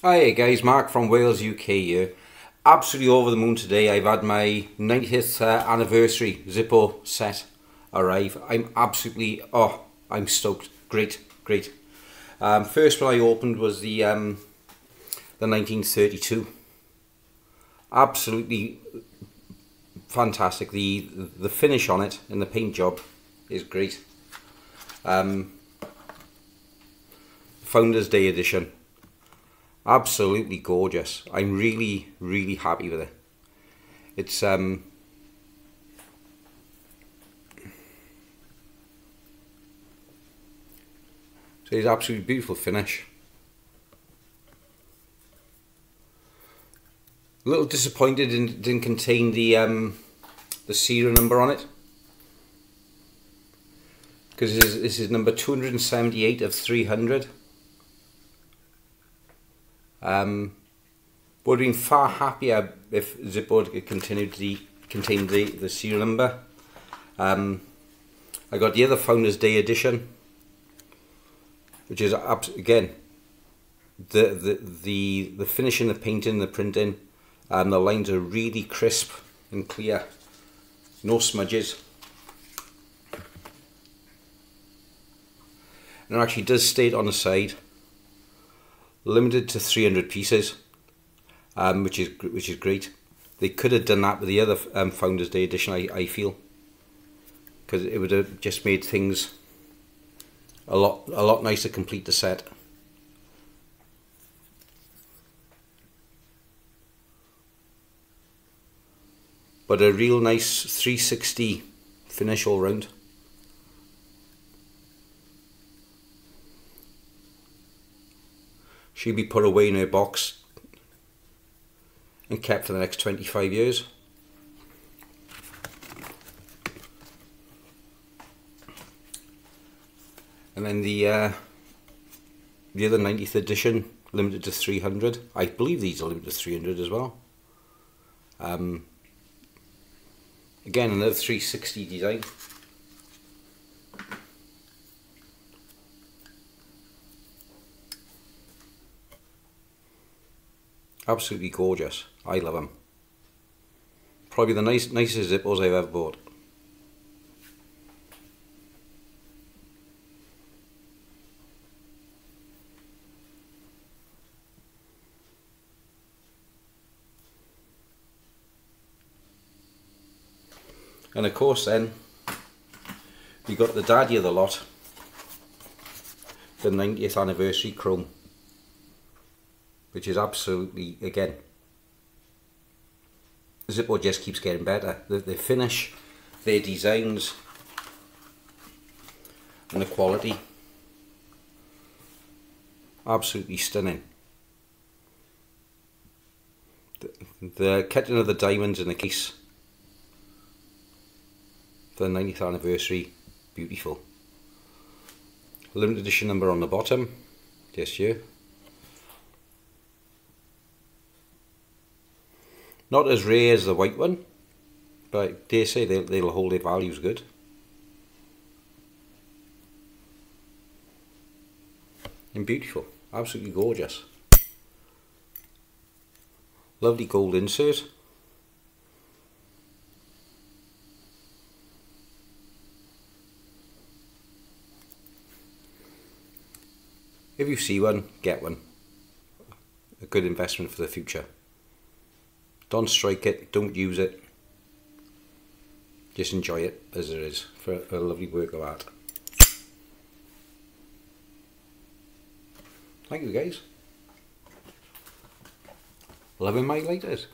Hi guys, Mark from Wales UK here. Absolutely over the moon today. I've had my 90th anniversary Zippo set arrive. I'm stoked. Great. First one I opened was the 1932. Absolutely fantastic. The finish on it and the paint job is great. Founders Day edition. Absolutely gorgeous. I'm really happy with it. It's so it's absolutely beautiful finish. A little disappointed it didn't contain the serial number on it, because this is number 278 of 300. Would have been far happier if Zippo had continued to contain the serial number. I got the other Founders Day edition, which is again the finishing, the painting, the printing, and the lines are really crisp and clear, no smudges, and it actually does state on the side limited to 300 pieces, which is great. They could have done that with the other Founders Day edition, I feel, because it would have just made things a lot nicer, complete the set. But a real nice 360 finish all round. She'll be put away in her box and kept for the next 25 years. And then the other 90th edition, limited to 300. I believe these are limited to 300 as well. Again, another 360 design. Absolutely gorgeous. I love them. Probably the nicest Zippos I've ever bought. And of course then, we got the daddy of the lot, the 90th anniversary chrome, which is absolutely, again, Zippo just keeps getting better. The finish, their designs, and the quality, absolutely stunning. The cutting of the diamonds in the case for the 90th anniversary, beautiful. Limited edition number on the bottom, just here. Not as rare as the white one, but I dare say they'll hold their values good. And beautiful, absolutely gorgeous. Lovely gold insert. If you see one, get one. A good investment for the future. Don't strike it, don't use it. Just enjoy it as it is, for a lovely work of art. Thank you guys. Loving my lighters.